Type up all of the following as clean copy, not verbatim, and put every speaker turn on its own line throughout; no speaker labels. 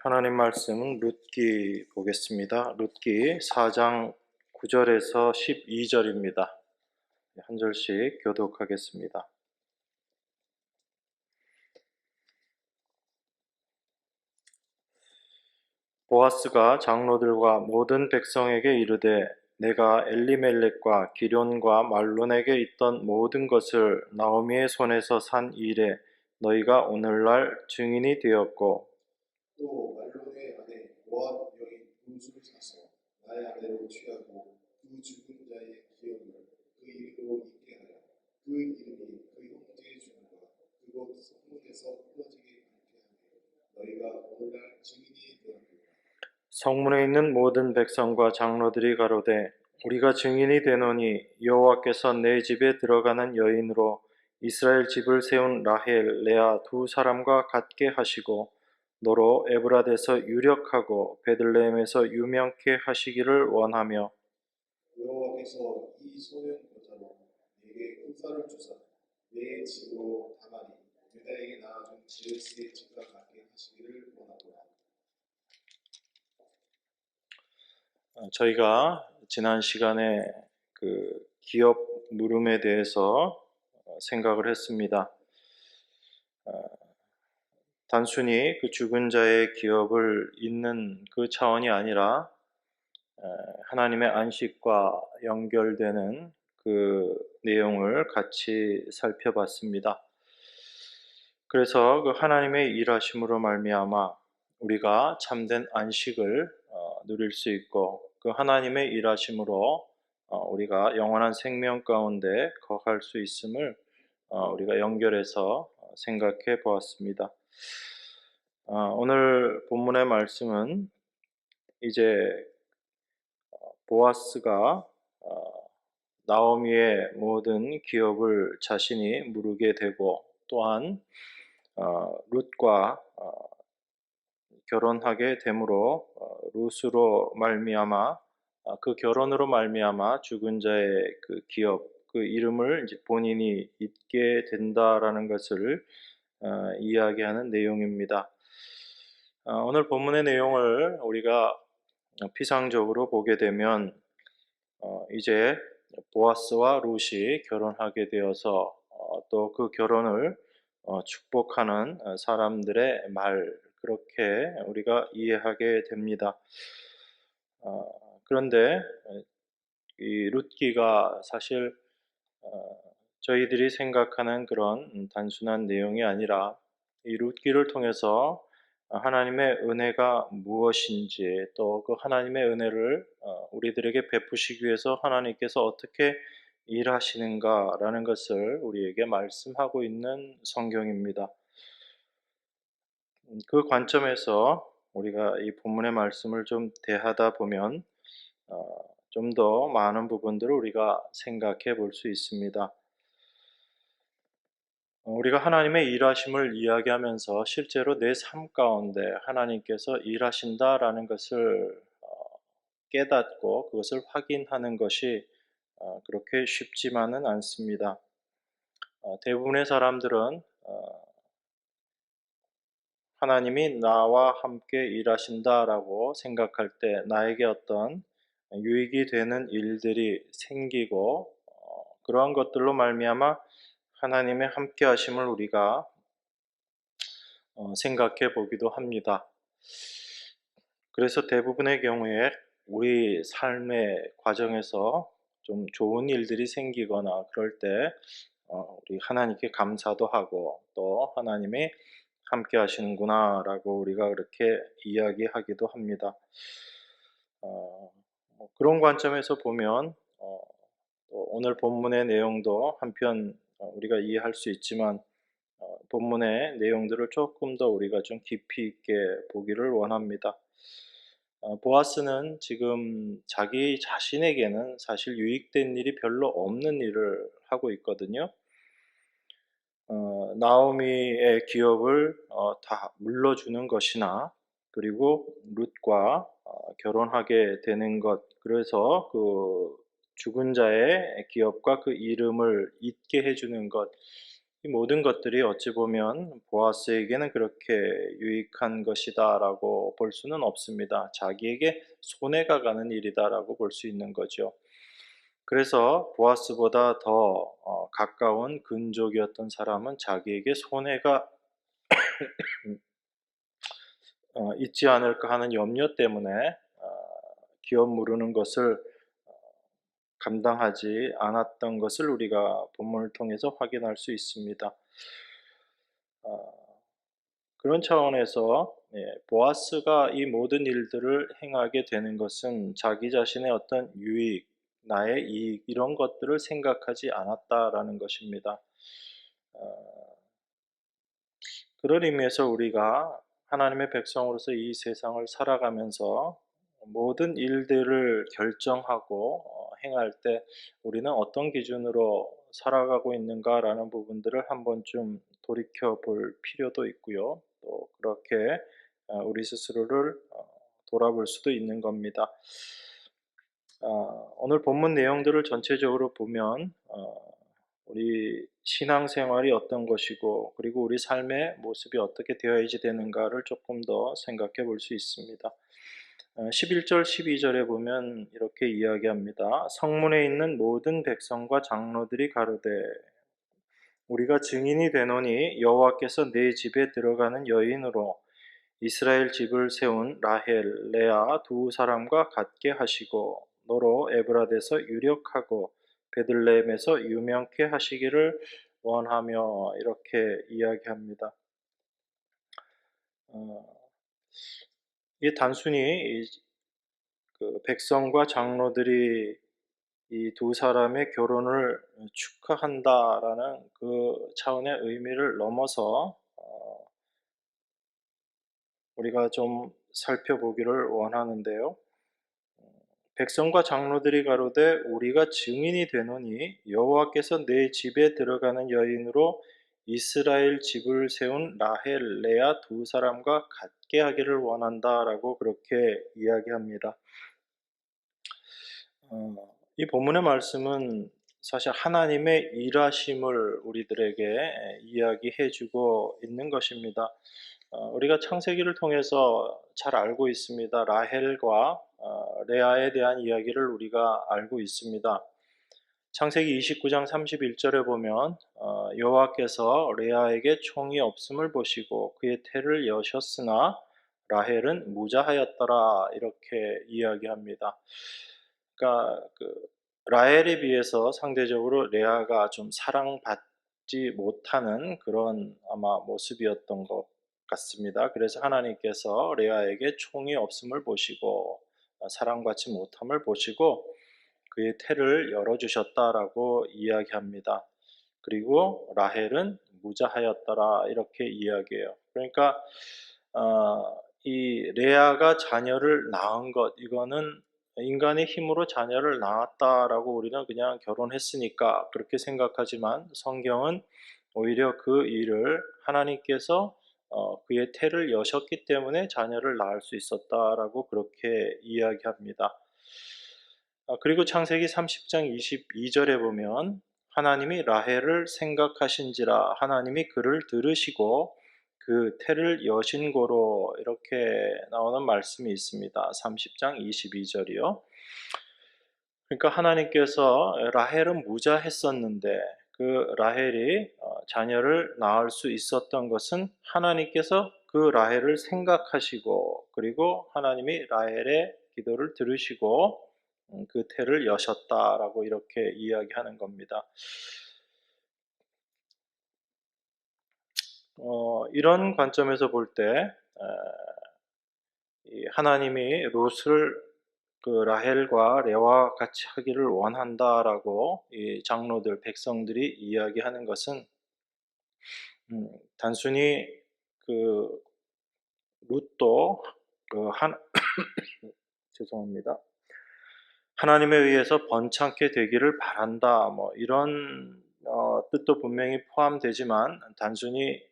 하나님 말씀 룻기 보겠습니다. 룻기 4장 9절에서 12절입니다. 한 절씩 교독하겠습니다. 보아스가 장로들과 모든 백성에게 이르되 내가 엘리멜렉과 기럨과 말론에게 있던 모든 것을 나오미의 손에서 산 일에 너희가 오늘날 증인이 되었고
또 말론의 아내 모압 여인 룻을 사서 나의 아내로 취하고 그 죽은 자의 기업을 그 이름으로 있게 하여 그 이름이 그 형제의 중과 그곳 성문에서 흘러지게 하게 하며 너희가 오늘날 증인이 되었느니라.
성문에 있는 모든 백성과 장로들이 가로되 우리가 증인이 되노니 여호와께서 내 집에 들어가는 여인으로 이스라엘 집을 세운 라헬, 레아 두 사람과 같게 하시고 너로 에브라데서 유력하고 베들레헴에서 유명케 하시기를 원하며
여호와께서 이 소년 여자로 내게 은사를 주사 내 집으로 다만이 유다에게 낳아준 지레스의 집과 같게 하시기를 원하노라.
저희가 지난 시간에 그 기업 물음에 대해서 생각을 했습니다. 단순히 그 죽은 자의 기업을 잇는 그 차원이 아니라 하나님의 안식과 연결되는 그 내용을 같이 살펴봤습니다. 그래서 그 하나님의 일하심으로 말미암아 우리가 참된 안식을 누릴 수 있고 그 하나님의 일하심으로 우리가 영원한 생명 가운데 거할 수 있음을 우리가 연결해서 생각해 보았습니다. 오늘 본문의 말씀은 이제 보아스가 나오미의 모든 기업을 자신이 무르게 되고 또한 룻과 결혼하게 되므로 룻으로 말미암아 그 결혼으로 말미암아 죽은 자의 그 기업 그 이름을 이제 본인이 잊게 된다라는 것을 이야기하는 내용입니다. 오늘 본문의 내용을 우리가 피상적으로 보게 되면 이제 보아스와 룻이 결혼하게 되어서 또 그 결혼을 축복하는 사람들의 말 그렇게 우리가 이해하게 됩니다. 그런데 이 룻기가 사실 저희들이 생각하는 그런 단순한 내용이 아니라 이 룻기를 통해서 하나님의 은혜가 무엇인지 또 그 하나님의 은혜를 우리들에게 베푸시기 위해서 하나님께서 어떻게 일하시는가라는 것을 우리에게 말씀하고 있는 성경입니다. 그 관점에서 우리가 이 본문의 말씀을 좀 대하다 보면 좀 더 많은 부분들을 우리가 생각해 볼 수 있습니다. 우리가 하나님의 일하심을 이야기하면서 실제로 내 삶 가운데 하나님께서 일하신다라는 것을 깨닫고 그것을 확인하는 것이 그렇게 쉽지만은 않습니다. 대부분의 사람들은 하나님이 나와 함께 일하신다라고 생각할 때 나에게 어떤 유익이 되는 일들이 생기고 그러한 것들로 말미암아 하나님의 함께 하심을 우리가 생각해 보기도 합니다. 그래서 대부분의 경우에 우리 삶의 과정에서 좀 좋은 일들이 생기거나 그럴 때 우리 하나님께 감사도 하고 또 하나님이 함께 하시는구나라고 우리가 그렇게 이야기하기도 합니다. 그런 관점에서 보면 또 오늘 본문의 내용도 한편 우리가 이해할 수 있지만 본문의 내용들을 조금 더 우리가 좀 깊이 있게 보기를 원합니다. 보아스는 지금 자기 자신에게는 사실 유익된 일이 별로 없는 일을 하고 있거든요. 나오미의 기업을 다 물러주는 것이나 그리고 룻과 결혼하게 되는 것 그래서 그 죽은 자의 기업과 그 이름을 잊게 해주는 것 이 모든 것들이 어찌 보면 보아스에게는 그렇게 유익한 것이다라고 볼 수는 없습니다. 자기에게 손해가 가는 일이다라고 볼 수 있는 거죠. 그래서 보아스보다 더 가까운 근족이었던 사람은 자기에게 손해가 있지 않을까 하는 염려 때문에 기업 무르는 것을 감당하지 않았던 것을 우리가 본문을 통해서 확인할 수 있습니다. 어, 그런 차원에서 보아스가 이 모든 일들을 행하게 되는 것은 자기 자신의 어떤 유익, 나의 이익 이런 것들을 생각하지 않았다라는 것입니다. 어, 그런 의미에서 우리가 하나님의 백성으로서 이 세상을 살아가면서 모든 일들을 결정하고 행할 때 우리는 어떤 기준으로 살아가고 있는가라는 부분들을 한번 좀 돌이켜 볼 필요도 있고요. 또 그렇게 우리 스스로를 돌아볼 수도 있는 겁니다. 오늘 본문 내용들을 전체적으로 보면 우리 신앙생활이 어떤 것이고 그리고 우리 삶의 모습이 어떻게 되어야지 되는가를 조금 더 생각해 볼 수 있습니다. 11절, 12절에 보면 이렇게 이야기합니다. 성문에 있는 모든 백성과 장로들이 가로되 우리가 증인이 되노니 여호와께서 내 집에 들어가는 여인으로 이스라엘 집을 세운 라헬, 레아 두 사람과 같게 하시고 너로 에브라데서 유력하고 베들레헴에서 유명케 하시기를 원하며 이렇게 이야기합니다. 이게 단순히 그 백성과 장로들이 이 두 사람의 결혼을 축하한다라는 그 차원의 의미를 넘어서 우리가 좀 살펴보기를 원하는데요. 백성과 장로들이 가로되 우리가 증인이 되노니 여호와께서 내 집에 들어가는 여인으로 이스라엘 집을 세운 라헬, 레아 두 사람과 같게 하기를 원한다라고 그렇게 이야기합니다. 이 본문의 말씀은 사실 하나님의 일하심을 우리들에게 이야기해주고 있는 것입니다. 우리가 창세기를 통해서 잘 알고 있습니다. 라헬과 레아에 대한 이야기를 우리가 알고 있습니다. 창세기 29장 31절에 보면 여호와께서 레아에게 총이 없음을 보시고 그의 태를 여셨으나 라헬은 무자하였더라 이렇게 이야기합니다. 그러니까 라헬에 비해서 상대적으로 레아가 좀 사랑받지 못하는 그런 아마 모습이었던 것 같습니다. 그래서 하나님께서 레아에게 총이 없음을 보시고 사랑받지 못함을 보시고 그의 태를 열어주셨다라고 이야기합니다. 그리고 라헬은 무자하였더라 이렇게 이야기해요. 그러니까 이 레아가 자녀를 낳은 것 이거는 인간의 힘으로 자녀를 낳았다라고 우리는 그냥 결혼했으니까 그렇게 생각하지만 성경은 오히려 그 일을 하나님께서 그의 태를 여셨기 때문에 자녀를 낳을 수 있었다라고 그렇게 이야기합니다. 그리고 창세기 30장 22절에 보면 하나님이 라헬을 생각하신지라 하나님이 그를 들으시고 그 태를 여신 고로 이렇게 나오는 말씀이 있습니다. 30장 22절이요. 그러니까 하나님께서 라헬은 무자했었는데 그 라헬이 자녀를 낳을 수 있었던 것은 하나님께서 그 라헬을 생각하시고 그리고 하나님이 라헬의 기도를 들으시고 그 태를 여셨다라고 이렇게 이야기하는 겁니다. 이런 관점에서 볼 때 하나님이 롯을 그 라헬과 레와 같이 하기를 원한다라고 이 장로들 백성들이 이야기하는 것은 단순히 그 룻도 한 죄송합니다. 하나님에 의해서 번창케 되기를 바란다. 뭐 이런 뜻도 분명히 포함되지만 단순히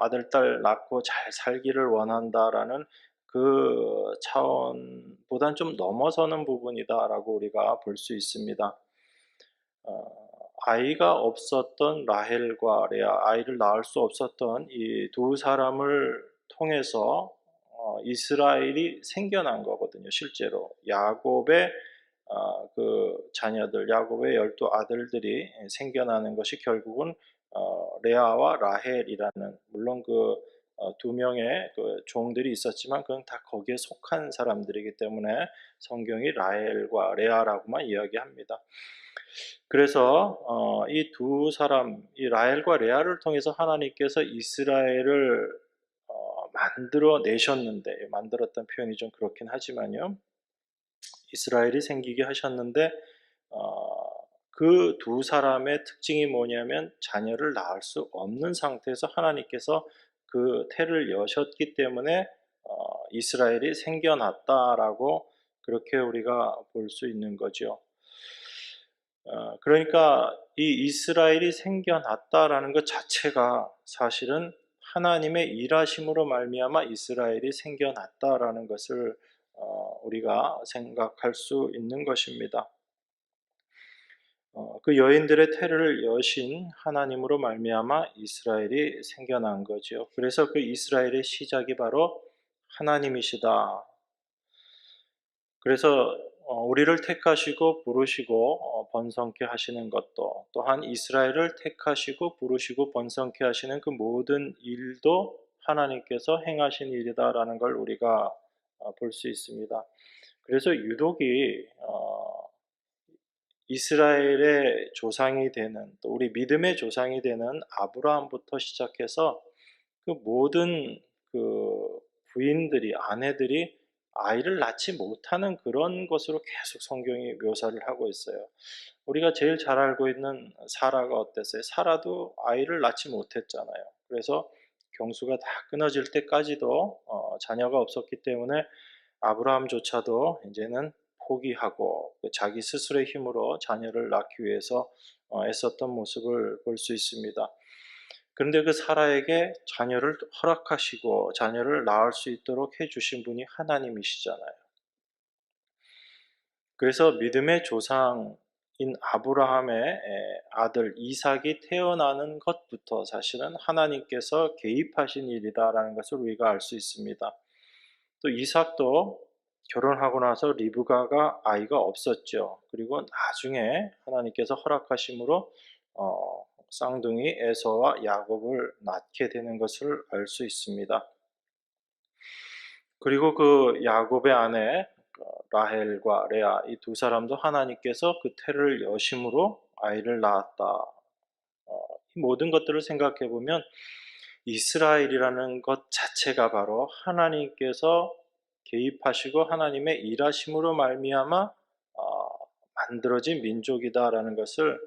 아들, 딸 낳고 잘 살기를 원한다라는 그 차원보단 좀 넘어서는 부분이다라고 우리가 볼 수 있습니다. 아이가 없었던 라헬과 레아, 아이를 낳을 수 없었던 이 두 사람을 통해서 이스라엘이 생겨난 거거든요. 실제로 야곱의 그 자녀들, 야곱의 12 아들들이 생겨나는 것이 결국은 레아와 라헬이라는, 물론 그 두 명의 그 종들이 있었지만 그건 다 거기에 속한 사람들이기 때문에 성경이 라헬과 레아라고만 이야기합니다. 그래서 이 두 사람, 이 라헬과 레아를 통해서 하나님께서 이스라엘을 만들어 내셨는데, 만들었다는 표현이 좀 그렇긴 하지만요. 이스라엘이 생기게 하셨는데 그 두 사람의 특징이 뭐냐면 자녀를 낳을 수 없는 상태에서 하나님께서 그 태를 여셨기 때문에 이스라엘이 생겨났다라고 그렇게 우리가 볼 수 있는 거죠. 그러니까 이 이스라엘이 생겨났다라는 것 자체가 사실은 하나님의 일하심으로 말미암아 이스라엘이 생겨났다라는 것을 우리가 생각할 수 있는 것입니다. 그 여인들의 태를 여신 하나님으로 말미암아 이스라엘이 생겨난 거죠. 그래서 그 이스라엘의 시작이 바로 하나님이시다. 그래서 우리를 택하시고 부르시고 번성케 하시는 것도, 또한 이스라엘을 택하시고 부르시고 번성케 하시는 그 모든 일도 하나님께서 행하신 일이다라는 걸 우리가 볼 수 있습니다. 그래서 유독이 이스라엘의 조상이 되는, 또 우리 믿음의 조상이 되는 아브라함부터 시작해서 그 모든 그 부인들이, 아내들이 아이를 낳지 못하는 그런 것으로 계속 성경이 묘사를 하고 있어요. 우리가 제일 잘 알고 있는 사라가 어땠어요? 사라도 아이를 낳지 못했잖아요. 그래서 경수가 다 끊어질 때까지도 자녀가 없었기 때문에 아브라함조차도 이제는 포기하고 자기 스스로의 힘으로 자녀를 낳기 위해서 애썼던 모습을 볼 수 있습니다. 그런데 그 사라에게 자녀를 허락하시고 자녀를 낳을 수 있도록 해주신 분이 하나님이시잖아요. 그래서 믿음의 조상인 아브라함의 아들 이삭이 태어나는 것부터 사실은 하나님께서 개입하신 일이다라는 것을 우리가 알 수 있습니다. 또 이삭도 결혼하고 나서 리브가가 아이가 없었죠. 그리고 나중에 하나님께서 허락하심으로 쌍둥이 에서와 야곱을 낳게 되는 것을 알 수 있습니다. 그리고 그 야곱의 아내 라헬과 레아, 이 두 사람도 하나님께서 그 태를 여심으로 아이를 낳았다. 이 모든 것들을 생각해 보면 이스라엘이라는 것 자체가 바로 하나님께서 개입하시고 하나님의 일하심으로 말미암아 만들어진 민족이다라는 것을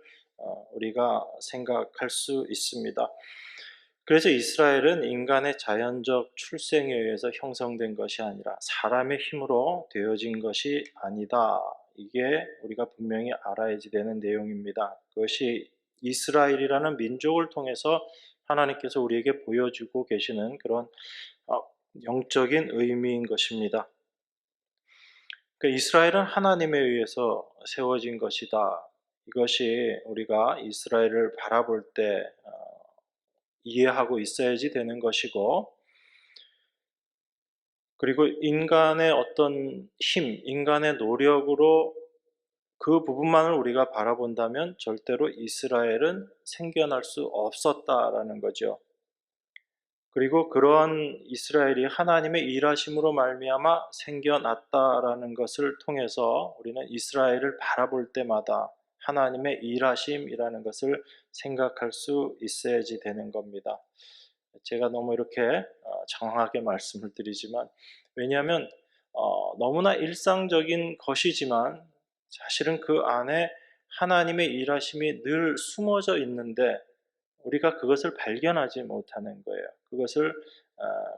우리가 생각할 수 있습니다. 그래서 이스라엘은 인간의 자연적 출생에 의해서 형성된 것이 아니라 사람의 힘으로 되어진 것이 아니다. 이게 우리가 분명히 알아야지 되는 내용입니다. 그것이 이스라엘이라는 민족을 통해서 하나님께서 우리에게 보여주고 계시는 그런 영적인 의미인 것입니다. 그러니까 이스라엘은 하나님에 의해서 세워진 것이다. 이것이 우리가 이스라엘을 바라볼 때 이해하고 있어야지 되는 것이고, 그리고 인간의 어떤 힘, 인간의 노력으로 그 부분만을 우리가 바라본다면 절대로 이스라엘은 생겨날 수 없었다라는 거죠. 그리고 그러한 이스라엘이 하나님의 일하심으로 말미암아 생겨났다라는 것을 통해서 우리는 이스라엘을 바라볼 때마다 하나님의 일하심이라는 것을 생각할 수 있어야지 되는 겁니다. 제가 너무 이렇게 장황하게 말씀을 드리지만, 왜냐하면 너무나 일상적인 것이지만 사실은 그 안에 하나님의 일하심이 늘 숨어져 있는데 우리가 그것을 발견하지 못하는 거예요. 그것을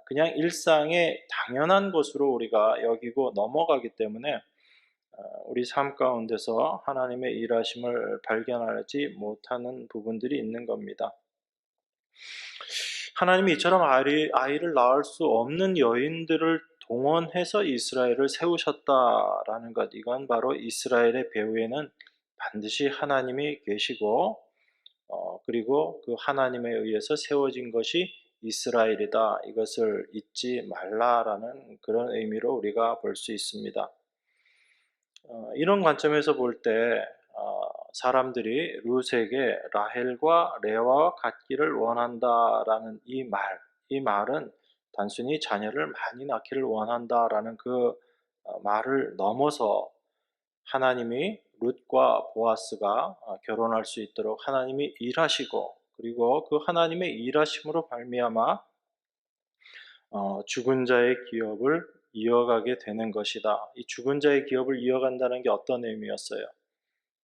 그냥 일상의 당연한 것으로 우리가 여기고 넘어가기 때문에 우리 삶 가운데서 하나님의 일하심을 발견하지 못하는 부분들이 있는 겁니다. 하나님이 이처럼 아이를 낳을 수 없는 여인들을 동원해서 이스라엘을 세우셨다라는 것, 이건 바로 이스라엘의 배후에는 반드시 하나님이 계시고 그리고 그 하나님에 의해서 세워진 것이 이스라엘이다. 이것을 잊지 말라라는 그런 의미로 우리가 볼 수 있습니다. 이런 관점에서 볼 때 사람들이 룻에게 라헬과 레아와 같기를 원한다라는 이 말은 단순히 자녀를 많이 낳기를 원한다라는 그 말을 넘어서 하나님이 룻과 보아스가 결혼할 수 있도록 하나님이 일하시고, 그리고 그 하나님의 일하심으로 발미암아 죽은 자의 기업을 이어가게 되는 것이다. 이 죽은 자의 기업을 이어간다는 게 어떤 의미였어요?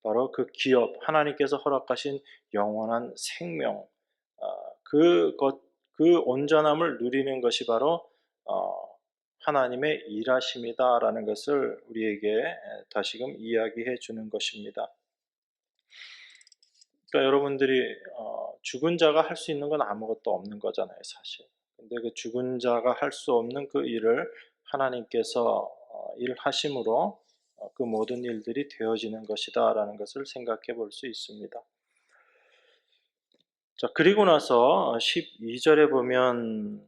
바로 그 기업, 하나님께서 허락하신 영원한 생명, 그 온전함을 누리는 것이 바로 하나님의 일하심이다라는 것을 우리에게 다시금 이야기해 주는 것입니다. 그러니까 여러분들이 죽은 자가 할 수 있는 건 아무것도 없는 거잖아요, 사실. 근데 그 죽은 자가 할 수 없는 그 일을 하나님께서 일하심으로 그 모든 일들이 되어지는 것이다라는 것을 생각해 볼 수 있습니다. 자, 그리고 나서 12절에 보면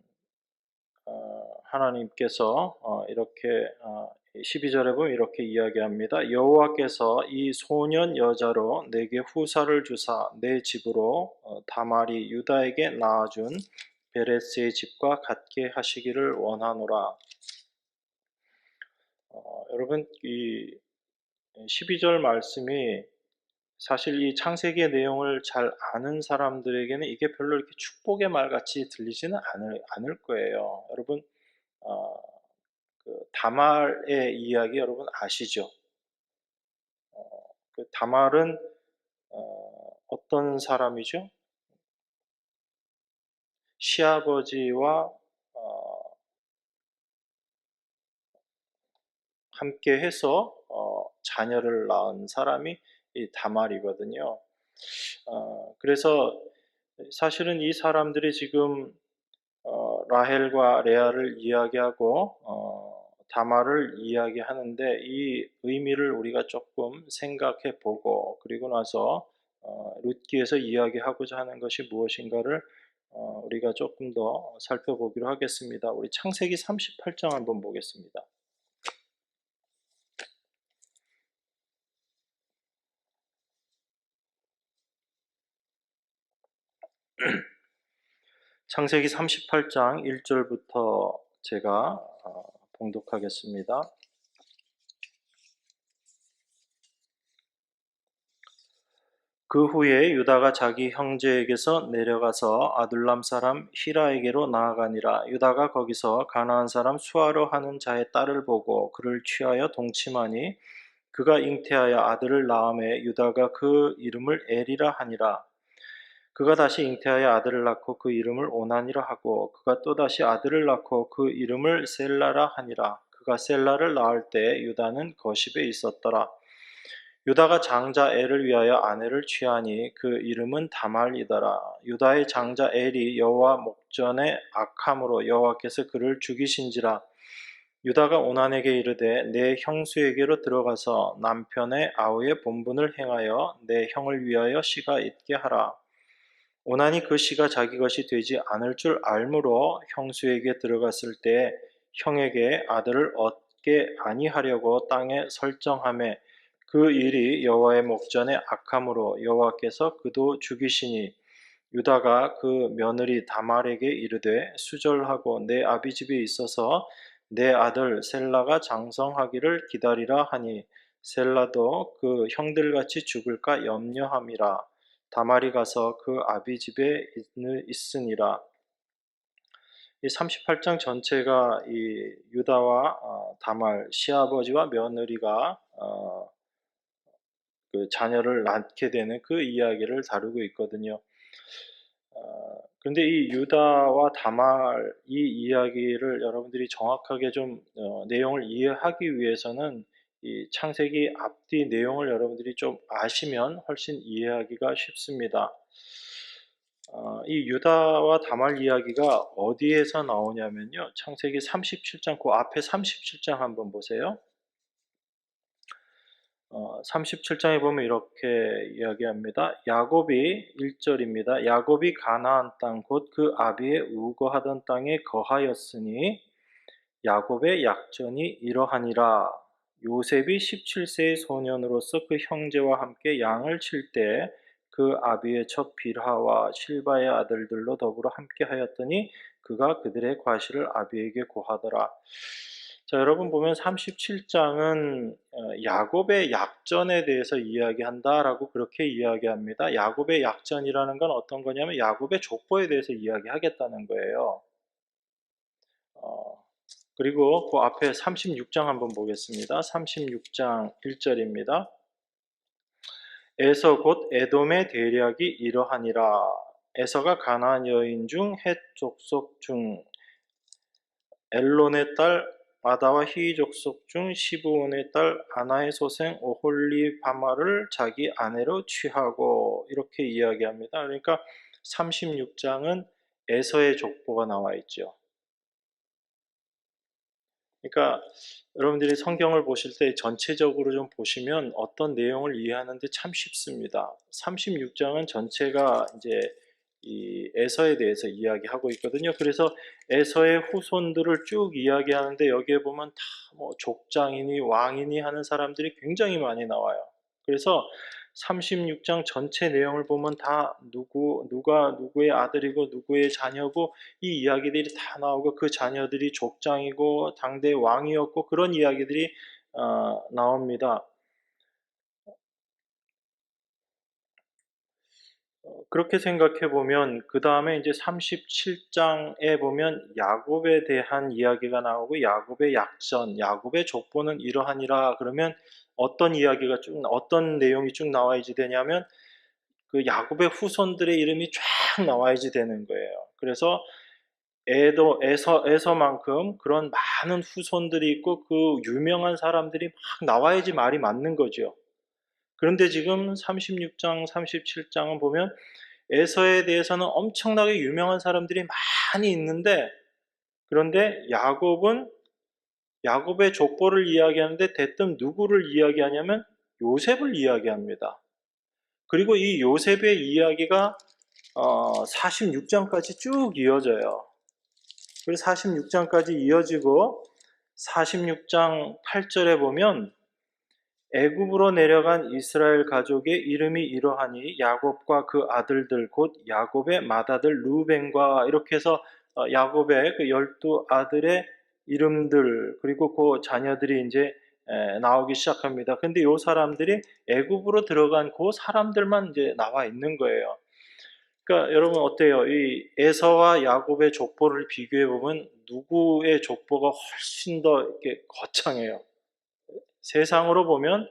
하나님께서 이렇게 12절에 보면 이렇게 이야기합니다. 여호와께서 이 소년 여자로 내게 후사를 주사 내 집으로 다말이 유다에게 낳아준 베레스의 집과 같게 하시기를 원하노라. 여러분, 이 12절 말씀이 사실 이 창세기의 내용을 잘 아는 사람들에게는 이게 별로 이렇게 축복의 말같이 들리지는 않을 거예요. 여러분, 어, 그 다말의 이야기 여러분 아시죠? 그 다말은 어떤 사람이죠? 시아버지와 함께 해서 자녀를 낳은 사람이 이 다말이거든요. 그래서 사실은 이 사람들이 지금 라헬과 레아를 이야기하고 다말을 이야기하는데 이 의미를 우리가 조금 생각해 보고, 그리고 나서 룻기에서 이야기하고자 하는 것이 무엇인가를 우리가 조금 더 살펴보기로 하겠습니다. 우리 창세기 38장 한번 보겠습니다. 창세기 38장 1절부터 제가 봉독하겠습니다. 그 후에 유다가 자기 형제에게서 내려가서 아둘람 사람 히라에게로 나아가니라. 유다가 거기서 가나안 사람 수아로 하는 자의 딸을 보고 그를 취하여 동침하니 그가 잉태하여 아들을 낳음에 유다가 그 이름을 엘이라 하니라. 그가 다시 잉태하여 아들을 낳고 그 이름을 오난이라 하고 그가 또다시 아들을 낳고 그 이름을 셀라라 하니라. 그가 셀라를 낳을 때 유다는 거십에 있었더라. 유다가 장자 엘을 위하여 아내를 취하니 그 이름은 다말이더라. 유다의 장자 엘이 여호와 목전에 악함으로 여호와께서 그를 죽이신지라. 유다가 오난에게 이르되 내 형수에게로 들어가서 남편의 아우의 본분을 행하여 내 형을 위하여 씨가 있게 하라. 오난이 그 씨가 자기 것이 되지 않을 줄 알므로 형수에게 들어갔을 때 형에게 아들을 얻게 아니하려고 땅에 설정하매 그 일이 여호와의 목전에 악함으로 여호와께서 그도 죽이시니 유다가 그 며느리 다말에게 이르되 수절하고 내 아비집에 있어서 내 아들 셀라가 장성하기를 기다리라 하니 셀라도 그 형들같이 죽을까 염려함이라. 다말이 가서 그 아비집에 있으니라. 이 38장 전체가 이 유다와 다말 시아버지와 며느리가 그 자녀를 낳게 되는 그 이야기를 다루고 있거든요. 그런데 이 유다와 다말 이 이야기를 여러분들이 정확하게 좀 내용을 이해하기 위해서는 이 창세기 앞뒤 내용을 여러분들이 좀 아시면 훨씬 이해하기가 쉽습니다. 이 유다와 다말 이야기가 어디에서 나오냐면요. 창세기 37장, 그 앞에 37장 한번 보세요. 37장에 보면 이렇게 이야기합니다. 야곱이 1절입니다. 야곱이 가나안 땅 곧 그 아비의 우거하던 땅에 거하였으니 야곱의 약전이 이러하니라. 요셉이 17세의 소년으로서 그 형제와 함께 양을 칠 때 그 아비의 첫 빌하와 실바의 아들들로 더불어 함께 하였더니 그가 그들의 과실을 아비에게 고하더라. 자, 여러분 보면 37장은 야곱의 약전에 대해서 이야기한다라고 그렇게 이야기합니다. 야곱의 약전이라는 건 어떤 거냐면 야곱의 족보에 대해서 이야기하겠다는 거예요. 그리고 그 앞에 36장 한번 보겠습니다. 36장 1절입니다. 에서 곧 에돔의 대략이 이러하니라. 에서가 가나안 여인 중 헷 족속 중 엘론의 딸 아다와 히 족속 중 시브온의 딸 아나의 소생 오홀리바마를 자기 아내로 취하고 이렇게 이야기합니다. 그러니까 36장은 에서의 족보가 나와 있죠. 그러니까 여러분들이 성경을 보실 때 전체적으로 좀 보시면 어떤 내용을 이해하는데 참 쉽습니다. 36장은 전체가 이제 이 에서에 대해서 이야기하고 있거든요. 그래서 에서의 후손들을 쭉 이야기하는데 여기에 보면 다 뭐 족장이니 왕이니 하는 사람들이 굉장히 많이 나와요. 그래서 36장 전체 내용을 보면 다 누가 누구의 아들이고 누구의 자녀고 이 이야기들이 다 나오고 그 자녀들이 족장이고 당대 왕이었고 그런 이야기들이 나옵니다. 그렇게 생각해 보면 그 다음에 이제 37장에 보면 야곱에 대한 이야기가 나오고 야곱의 약전, 야곱의 족보는 이러하니라 그러면 어떤 이야기가 어떤 내용이 쭉 나와야지 되냐면 그 야곱의 후손들의 이름이 쫙 나와야지 되는 거예요. 그래서 에서만큼 그런 많은 후손들이 있고 그 유명한 사람들이 막 나와야지 말이 맞는 거죠. 그런데 지금 36장, 37장은 보면 에서에 대해서는 엄청나게 유명한 사람들이 많이 있는데 그런데 야곱의 족보를 이야기하는데 대뜸 누구를 이야기하냐면 요셉을 이야기합니다. 그리고 이 요셉의 이야기가 46장까지 쭉 이어져요. 그리고 46장까지 이어지고 46장 8절에 보면 애굽으로 내려간 이스라엘 가족의 이름이 이러하니 야곱과 그 아들들 곧 야곱의 맏아들 루벤과 이렇게 해서 야곱의 그 12아들의 이름들 그리고 그 자녀들이 이제 나오기 시작합니다. 근데 이 사람들이 애굽으로 들어간 그 사람들만 이제 나와 있는 거예요. 그러니까 여러분 어때요? 이 에서와 야곱의 족보를 비교해 보면 누구의 족보가 훨씬 더 이렇게 거창해요. 세상으로 보면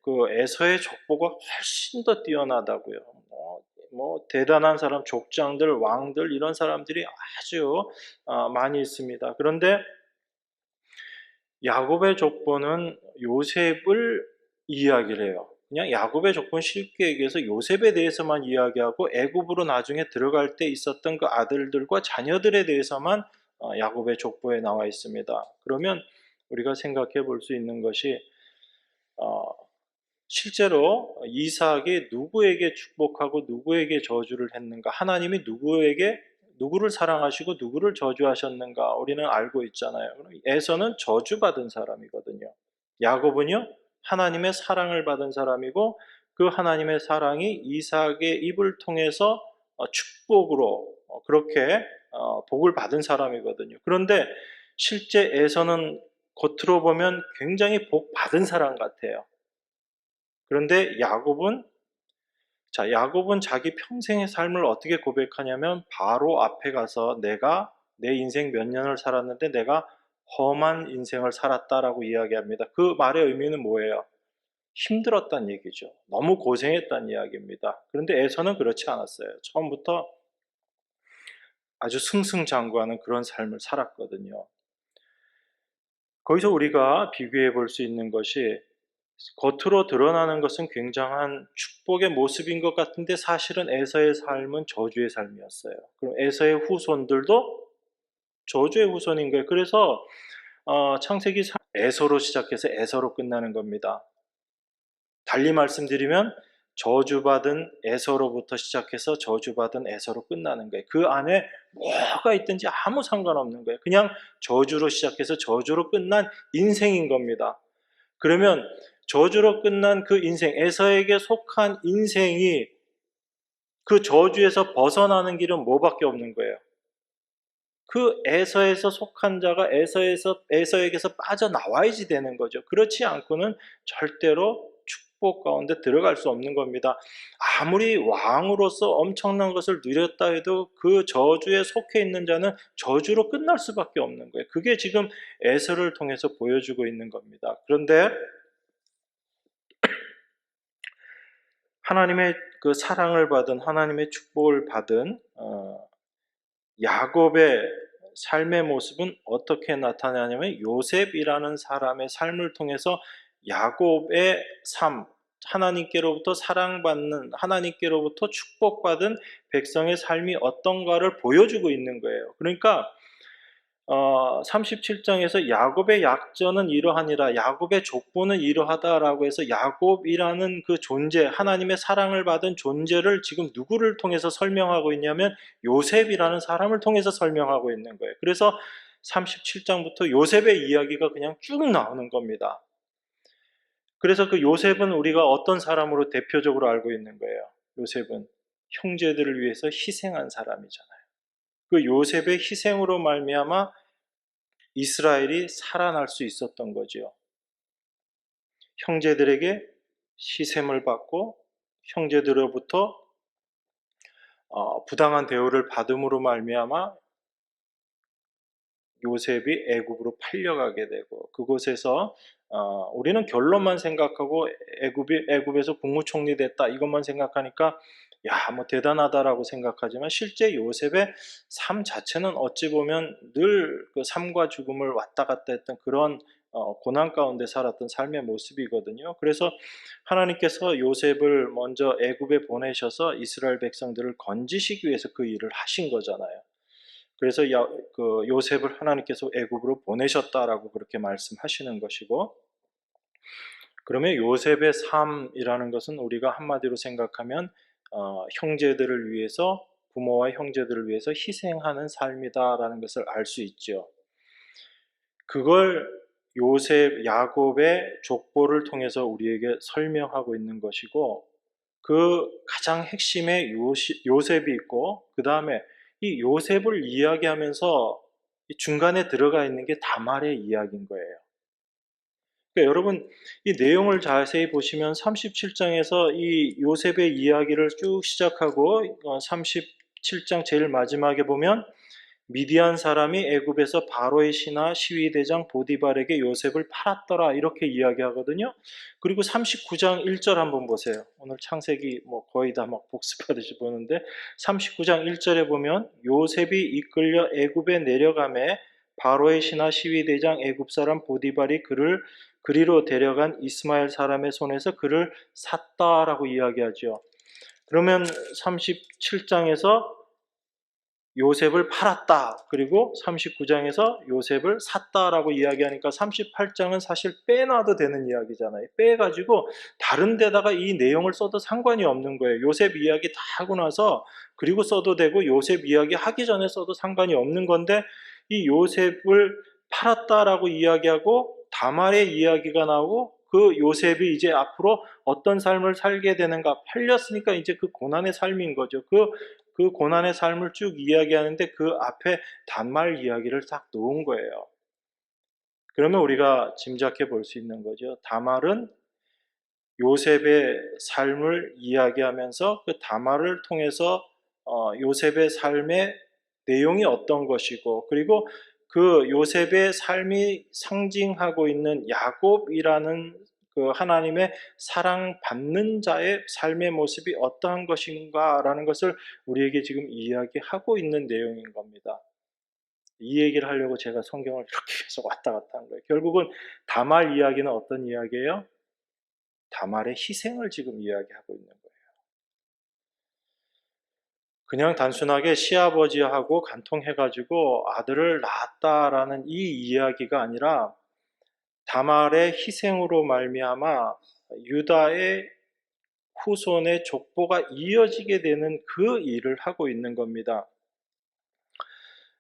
그 에서의 족보가 훨씬 더 뛰어나다고요. 뭐 대단한 사람, 족장들, 왕들 이런 사람들이 아주 많이 있습니다. 그런데 야곱의 족보는 요셉을 이야기를 해요. 그냥 야곱의 족보는 쉽게 얘기해서 요셉에 대해서만 이야기하고 애굽으로 나중에 들어갈 때 있었던 그 아들들과 자녀들에 대해서만 야곱의 족보에 나와 있습니다. 그러면 우리가 생각해 볼 수 있는 것이 어, 실제로 이삭이 누구에게 축복하고 누구에게 저주를 했는가? 하나님이 누구를 사랑하시고 누구를 저주하셨는가? 우리는 알고 있잖아요. 에서는 저주받은 사람이거든요. 야곱은요, 하나님의 사랑을 받은 사람이고 그 하나님의 사랑이 이삭의 입을 통해서 축복으로 그렇게 복을 받은 사람이거든요. 그런데 실제 에서는 겉으로 보면 굉장히 복 받은 사람 같아요. 그런데 야곱은 자기 평생의 삶을 어떻게 고백하냐면 바로 앞에 가서 내가 내 인생 몇 년을 살았는데 내가 험한 인생을 살았다라고 이야기합니다. 그 말의 의미는 뭐예요? 힘들었다는 얘기죠. 너무 고생했다는 이야기입니다. 그런데 에서는 그렇지 않았어요. 처음부터 아주 승승장구하는 그런 삶을 살았거든요. 거기서 우리가 비교해 볼 수 있는 것이 겉으로 드러나는 것은 굉장한 축복의 모습인 것 같은데 사실은 에서의 삶은 저주의 삶이었어요. 그럼 에서의 후손들도 저주의 후손인 거예요. 그래서 창세기 에서로 시작해서 에서로 끝나는 겁니다. 달리 말씀드리면 저주받은 에서로부터 시작해서 저주받은 에서로 끝나는 거예요. 그 안에 뭐가 있든지 아무 상관없는 거예요. 그냥 저주로 시작해서 저주로 끝난 인생인 겁니다. 그러면 저주로 끝난 그 인생, 에서에게 속한 인생이 그 저주에서 벗어나는 길은 뭐밖에 없는 거예요? 그 에서에서 속한 자가 에서에게서 빠져나와야지 되는 거죠. 그렇지 않고는 절대로 축복 가운데 들어갈 수 없는 겁니다. 아무리 왕으로서 엄청난 것을 누렸다 해도 그 저주에 속해 있는 자는 저주로 끝날 수밖에 없는 거예요. 그게 지금 에서를 통해서 보여주고 있는 겁니다. 그런데 하나님의 그 사랑을 받은, 하나님의 축복을 받은 야곱의 삶의 모습은 어떻게 나타나냐면 요셉이라는 사람의 삶을 통해서 야곱의 삶, 하나님께로부터 사랑받는, 하나님께로부터 축복받은 백성의 삶이 어떤가를 보여주고 있는 거예요. 그러니까 37장에서 야곱의 약전은 이러하니라, 야곱의 족보는 이러하다라고 해서 야곱이라는 그 존재, 하나님의 사랑을 받은 존재를 지금 누구를 통해서 설명하고 있냐면 요셉이라는 사람을 통해서 설명하고 있는 거예요. 그래서 37장부터 요셉의 이야기가 그냥 쭉 나오는 겁니다. 그래서 그 요셉은 우리가 어떤 사람으로 대표적으로 알고 있는 거예요. 요셉은 형제들을 위해서 희생한 사람이잖아요. 그 요셉의 희생으로 말미암아 이스라엘이 살아날 수 있었던 거지요. 형제들에게 시샘을 받고 형제들로부터 부당한 대우를 받음으로 말미암아 요셉이 애굽으로 팔려가게 되고, 그곳에서 우리는 결론만 생각하고 애굽에서 국무총리 됐다 이것만 생각하니까 야, 뭐 대단하다라고 생각하지만 실제 요셉의 삶 자체는 어찌 보면 늘 그 삶과 죽음을 왔다 갔다 했던 그런 고난 가운데 살았던 삶의 모습이거든요. 그래서 하나님께서 요셉을 먼저 애굽에 보내셔서 이스라엘 백성들을 건지시기 위해서 그 일을 하신 거잖아요. 그래서 그 요셉을 하나님께서 애굽으로 보내셨다라고 그렇게 말씀하시는 것이고, 그러면 요셉의 삶이라는 것은 우리가 한마디로 생각하면 형제들을 위해서, 부모와 형제들을 위해서 희생하는 삶이다라는 것을 알 수 있죠. 그걸 야곱의 족보를 통해서 우리에게 설명하고 있는 것이고, 그 가장 핵심에 요셉이 있고, 그 다음에 이 요셉을 이야기하면서 중간에 들어가 있는 게 다말의 이야기인 거예요. 그러니까 여러분, 이 내용을 자세히 보시면 37장에서 이 요셉의 이야기를 쭉 시작하고 37장 제일 마지막에 보면 미디안 사람이 애굽에서 바로의 신하 시위대장 보디발에게 요셉을 팔았더라 이렇게 이야기하거든요. 그리고 39장 1절 한번 보세요. 오늘 창세기 뭐 거의 다 막 복습하듯이 보는데 39장 1절에 보면 요셉이 이끌려 애굽에 내려가매 바로의 신하 시위대장 애굽 사람 보디발이 그를 그리로 데려간 이스마엘 사람의 손에서 그를 샀다라고 이야기하죠. 그러면 37장에서 요셉을 팔았다. 그리고 39장에서 요셉을 샀다라고 이야기하니까 38장은 사실 빼놔도 되는 이야기잖아요. 빼가지고 다른 데다가 이 내용을 써도 상관이 없는 거예요. 요셉 이야기 다 하고 나서 그리고 써도 되고 요셉 이야기 하기 전에 써도 상관이 없는 건데 이 요셉을 팔았다라고 이야기하고 다말의 이야기가 나오고 그 요셉이 이제 앞으로 어떤 삶을 살게 되는가, 팔렸으니까 이제 그 고난의 삶인 거죠. 그 고난의 삶을 쭉 이야기하는데 그 앞에 단말 이야기를 딱 놓은 거예요. 그러면 우리가 짐작해 볼 수 있는 거죠. 다말은 요셉의 삶을 이야기하면서 그 다말을 통해서 요셉의 삶의 내용이 어떤 것이고, 그리고 그 요셉의 삶이 상징하고 있는 야곱이라는 그 하나님의 사랑받는 자의 삶의 모습이 어떠한 것인가라는 것을 우리에게 지금 이야기하고 있는 내용인 겁니다. 이 얘기를 하려고 제가 성경을 이렇게 계속 왔다 갔다 한 거예요. 결국은 다말 이야기는 어떤 이야기예요? 다말의 희생을 지금 이야기하고 있는 거예요. 그냥 단순하게 시아버지하고 간통해가지고 아들을 낳았다라는 이 이야기가 아니라 다말의 희생으로 말미암아 유다의 후손의 족보가 이어지게 되는 그 일을 하고 있는 겁니다.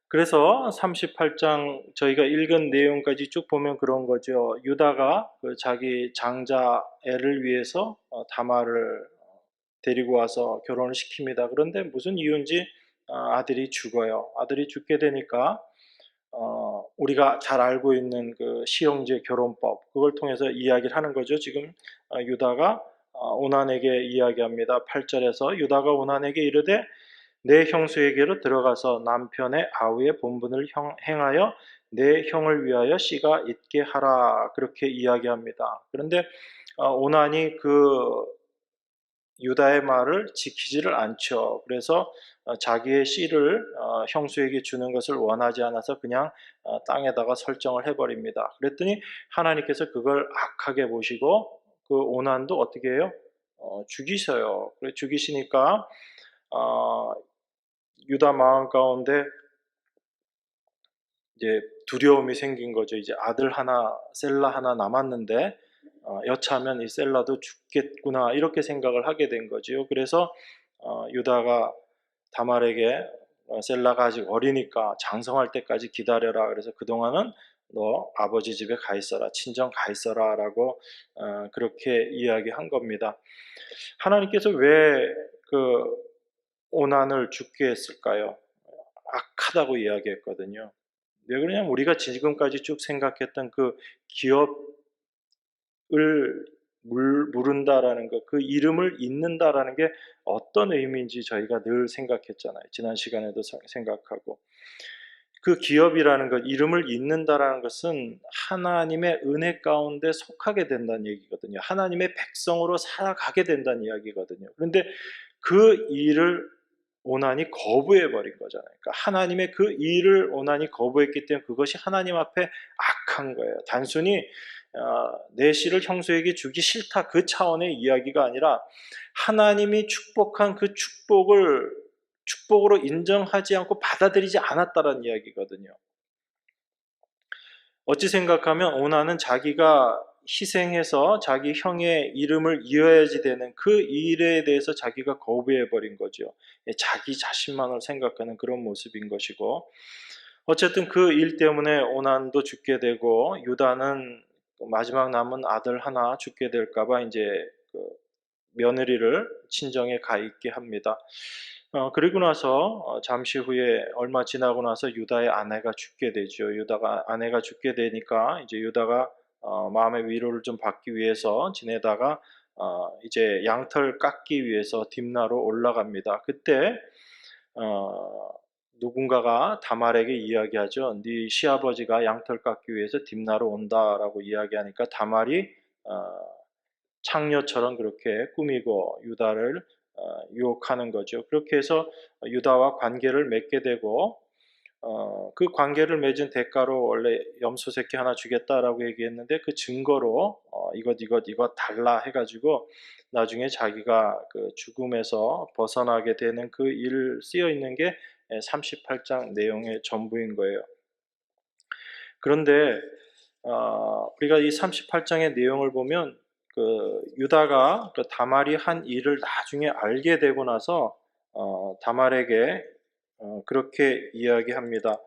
그래서 38장 저희가 읽은 내용까지 쭉 보면 그런 거죠. 유다가 그 자기 장자 애를 위해서 다말을 데리고 와서 결혼을 시킵니다. 그런데 무슨 이유인지 아들이 죽어요. 아들이 죽게 되니까 우리가 잘 알고 있는 그 시형제 결혼법, 그걸 통해서 이야기를 하는 거죠. 지금 유다가 오난에게 이야기합니다. 8절에서 유다가 오난에게 이르되 내 형수에게로 들어가서 남편의 아우의 본분을 행하여 내 형을 위하여 씨가 있게 하라, 그렇게 이야기합니다. 그런데 오난이 그 유다의 말을 지키지를 않죠. 그래서 자기의 씨를 형수에게 주는 것을 원하지 않아서 그냥 땅에다가 설정을 해버립니다. 그랬더니 하나님께서 그걸 악하게 보시고 그 오난도 어떻게 해요? 죽이셔요. 그래 죽이시니까 어, 유다 마음 가운데 이제 두려움이 생긴 거죠. 이제 아들 하나, 셀라 하나 남았는데 여차하면 이 셀라도 죽겠구나, 이렇게 생각을 하게 된 거지요. 그래서 유다가 다말에게 셀라가 아직 어리니까 장성할 때까지 기다려라. 그래서 그동안은 너 아버지 집에 가 있어라, 친정 가 있어라라고 그렇게 이야기한 겁니다. 하나님께서 왜 그 오난을 죽게 했을까요? 악하다고 이야기했거든요. 왜 그러냐면 우리가 지금까지 쭉 생각했던 그 기업을 물은다라는 것, 그 이름을 잇는다라는 게 어떤 의미인지 저희가 늘 생각했잖아요. 지난 시간에도 생각하고. 그 기업이라는 것, 이름을 잇는다라는 것은 하나님의 은혜 가운데 속하게 된다는 얘기거든요. 하나님의 백성으로 살아가게 된다는 이야기거든요. 그런데 그 일을 오난이 거부해 버린 거잖아요. 그러니까 하나님의 그 일을 오난이 거부했기 때문에 그것이 하나님 앞에 악한 거예요. 단순히 내 씨를 형수에게 주기 싫다, 그 차원의 이야기가 아니라 하나님이 축복한 그 축복을 축복으로 인정하지 않고 받아들이지 않았다는 이야기거든요. 어찌 생각하면 오나는 자기가 희생해서 자기 형의 이름을 이어야지 되는 그 일에 대해서 자기가 거부해 버린 거죠. 자기 자신만을 생각하는 그런 모습인 것이고, 어쨌든 그 일 때문에 오난도 죽게 되고 유다는 마지막 남은 아들 하나 죽게 될까봐 이제 그 며느리를 친정에 가 있게 합니다. 그리고 나서 잠시 후에 얼마 지나고 나서 유다의 아내가 죽게 되죠. 유다가 아내가 죽게 되니까 이제 유다가 마음의 위로를 좀 받기 위해서 지내다가 이제 양털 깎기 위해서 딥나로 올라갑니다. 그때 어, 누군가가 다말에게 이야기하죠. 네 시아버지가 양털 깎기 위해서 딥나로 온다라고 이야기하니까 다말이 창녀처럼 그렇게 꾸미고 유다를 유혹하는 거죠. 그렇게 해서 유다와 관계를 맺게 되고 그 관계를 맺은 대가로 원래 염소 새끼 하나 주겠다라고 얘기했는데 그 증거로 이것 달라 해가지고 나중에 자기가 그 죽음에서 벗어나게 되는 그 일 쓰여 있는 게 38장 내용의 전부인 거예요. 그런데 우리가 이 38장의 내용을 보면 그 유다가 그 다말이 한 일을 나중에 알게 되고 나서 다말에게 그렇게 이야기합니다.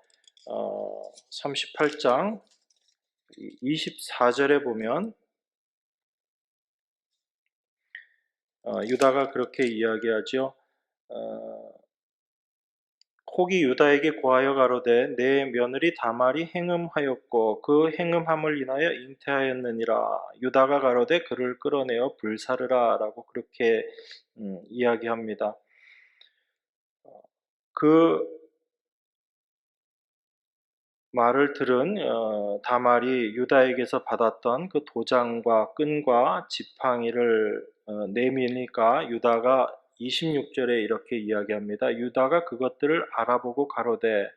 38장 24절에 보면 유다가 그렇게 이야기하죠. 어, 혹이 유다에게 고하여 가로되 내 며느리 다말이 행음하였고 그 행음함을 인하여 잉태하였느니라. 유다가 가로되 그를 끌어내어 불사르라 라고 그렇게 이야기합니다. 그 말을 들은 다말이 유다에게서 받았던 그 도장과 끈과 지팡이를 내미니까 유다가 26절에 이렇게 이야기합니다. 유다가 그것들을 알아보고 가로되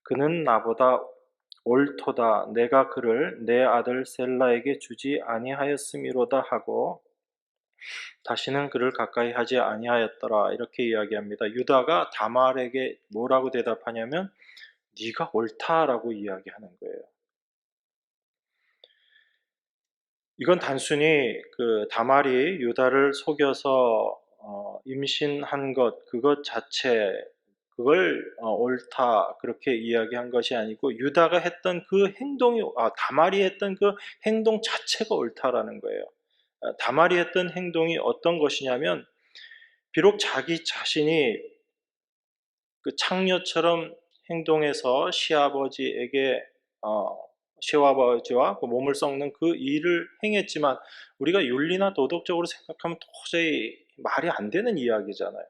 그는 나보다 옳도다. 내가 그를 내 아들 셀라에게 주지 아니하였음이로다 하고 다시는 그를 가까이 하지 아니하였더라. 이렇게 이야기합니다. 유다가 다말에게 뭐라고 대답하냐면 네가 옳다라고 이야기하는 거예요. 이건 단순히 그 다말이 유다를 속여서 임신한 것 그것 자체 그걸 옳다 그렇게 이야기한 것이 아니고 유다가 했던 그 행동이 다말이 했던 그 행동 자체가 옳다라는 거예요. 다말이 했던 행동이 어떤 것이냐면 비록 자기 자신이 그 창녀처럼 행동해서 시아버지에게 어, 시아버지와 그 몸을 썩는 그 일을 행했지만 우리가 윤리나 도덕적으로 생각하면 도저히 말이 안 되는 이야기잖아요.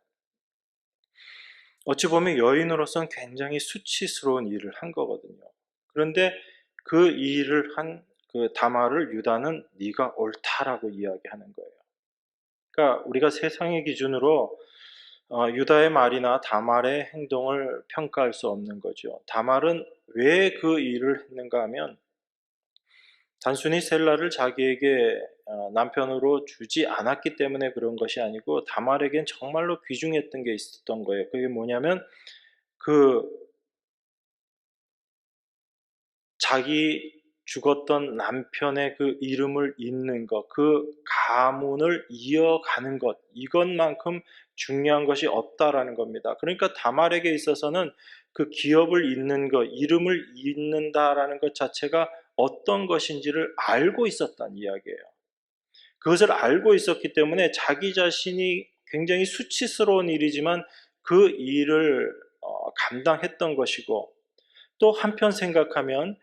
어찌 보면 여인으로서는 굉장히 수치스러운 일을 한 거거든요. 그런데 그 일을 한 그 다말을 유다는 네가 옳다라고 이야기하는 거예요. 그러니까 우리가 세상의 기준으로 유다의 말이나 다말의 행동을 평가할 수 없는 거죠. 다말은 왜 그 일을 했는가 하면 단순히 셀라를 자기에게 남편으로 주지 않았기 때문에 그런 것이 아니고 다말에겐 정말로 귀중했던 게 있었던 거예요. 그게 뭐냐면 그 자기 죽었던 남편의 그 이름을 잇는 것, 그 가문을 이어가는 것, 이것만큼 중요한 것이 없다라는 겁니다. 그러니까 다말에게 있어서는 그 기업을 잇는 것, 이름을 잇는다라는 것 자체가 어떤 것인지를 알고 있었다는 이야기예요. 그것을 알고 있었기 때문에 자기 자신이 굉장히 수치스러운 일이지만 그 일을 감당했던 것이고 또 한편 생각하면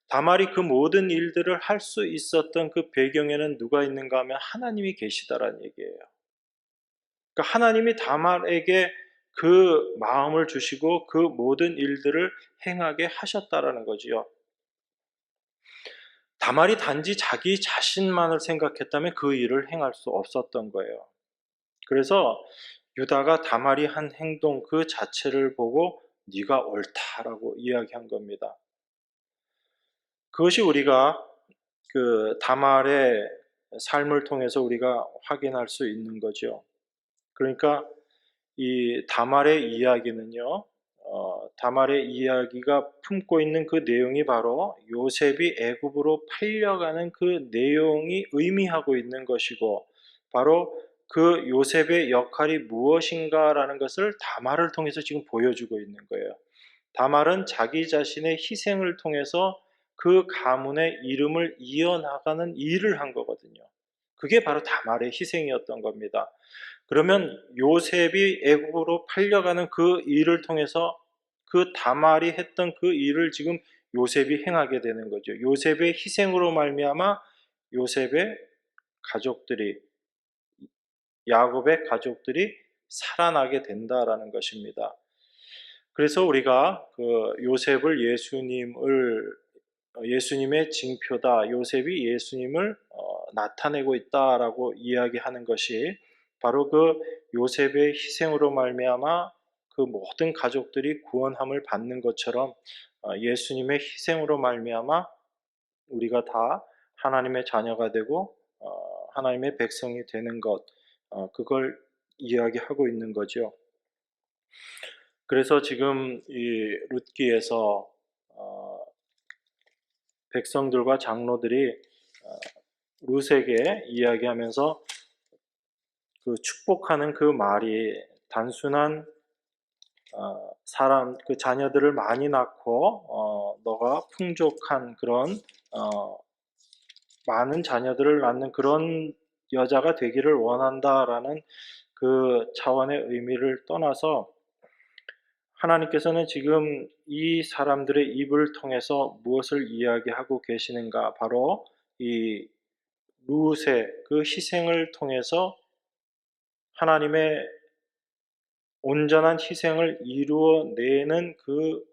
다말이 그 모든 일들을 할 수 있었던 그 배경에는 누가 있는가 하면 하나님이 계시다라는 얘기예요. 그러니까 하나님이 다말에게 그 마음을 주시고 그 모든 일들을 행하게 하셨다라는 거지요. 다말이 단지 자기 자신만을 생각했다면 그 일을 행할 수 없었던 거예요. 그래서 유다가 다말이 한 행동 그 자체를 보고 네가 옳다라고 이야기한 겁니다. 그것이 우리가 그 다말의 삶을 통해서 우리가 확인할 수 있는 거죠. 그러니까 이 다말의 이야기는요, 다말의 이야기가 품고 있는 그 내용이 바로 요셉이 애굽으로 팔려가는 그 내용이 의미하고 있는 것이고, 바로 그 요셉의 역할이 무엇인가라는 것을 다말을 통해서 지금 보여주고 있는 거예요. 다말은 자기 자신의 희생을 통해서 그 가문의 이름을 이어나가는 일을 한 거거든요. 그게 바로 다말의 희생이었던 겁니다. 그러면 요셉이 애굽으로 팔려가는 그 일을 통해서 그 다말이 했던 그 일을 지금 요셉이 행하게 되는 거죠. 요셉의 희생으로 말미암아 요셉의 가족들이 야곱의 가족들이 살아나게 된다라는 것입니다. 그래서 우리가 그 요셉을 예수님의 징표다. 요셉이 예수님을 나타내고 있다라고 이야기하는 것이 바로 그 요셉의 희생으로 말미암아 그 모든 가족들이 구원함을 받는 것처럼 예수님의 희생으로 말미암아 우리가 다 하나님의 자녀가 되고 하나님의 백성이 되는 것 그걸 이야기하고 있는 거죠. 그래서 지금 이 룻기에서 백성들과 장로들이 룻에게 이야기하면서 그 축복하는 그 말이 단순한 사람 그 자녀들을 많이 낳고 너가 풍족한 그런 어, 많은 자녀들을 낳는 그런 여자가 되기를 원한다라는 그 차원의 의미를 떠나서 하나님께서는 지금 이 사람들의 입을 통해서 무엇을 이야기하고 계시는가? 바로 이 룻의 그 희생을 통해서 하나님의 온전한 희생을 이루어내는 그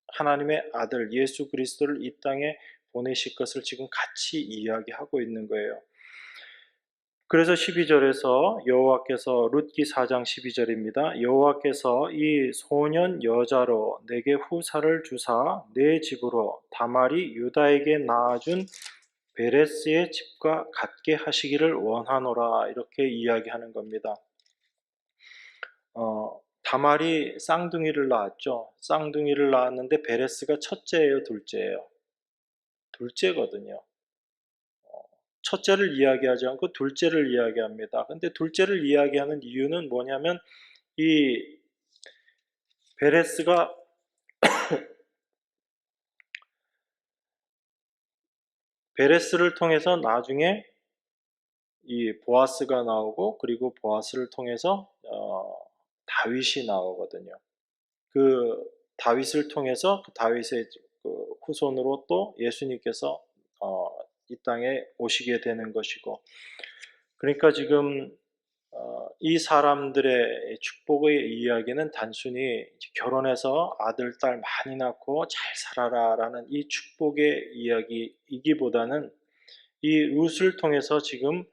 하나님의 아들 예수 그리스도를 이 땅에 보내실 것을 지금 같이 이야기하고 있는 거예요. 그래서 12절에서 여호와께서 룻기 4장 12절입니다. 여호와께서 이 소년 여자로 내게 후사를 주사 내 집으로 다말이 유다에게 낳아준 베레스의 집과 같게 하시기를 원하노라 이렇게 이야기하는 겁니다. 다말이 쌍둥이를 낳았죠. 쌍둥이를 낳았는데 베레스가 첫째예요, 둘째예요? 둘째거든요. 첫째를 이야기하지 않고 둘째를 이야기합니다. 근데 둘째를 이야기하는 이유는 뭐냐면 이 베레스가 베레스를 통해서 나중에 이 보아스가 나오고 그리고 보아스를 통해서 다윗이 나오거든요. 그 다윗을 통해서 그 다윗의 그 후손으로 또 예수님께서 어, 이 땅에 오시게 되는 것이고, 그러니까 지금 이 사람들의 축복의 이야기는 단순히 결혼해서 아들, 딸 많이 낳고 잘 살아라라는 이 축복의 이야기이기보다는 이 룻을 통해서 지금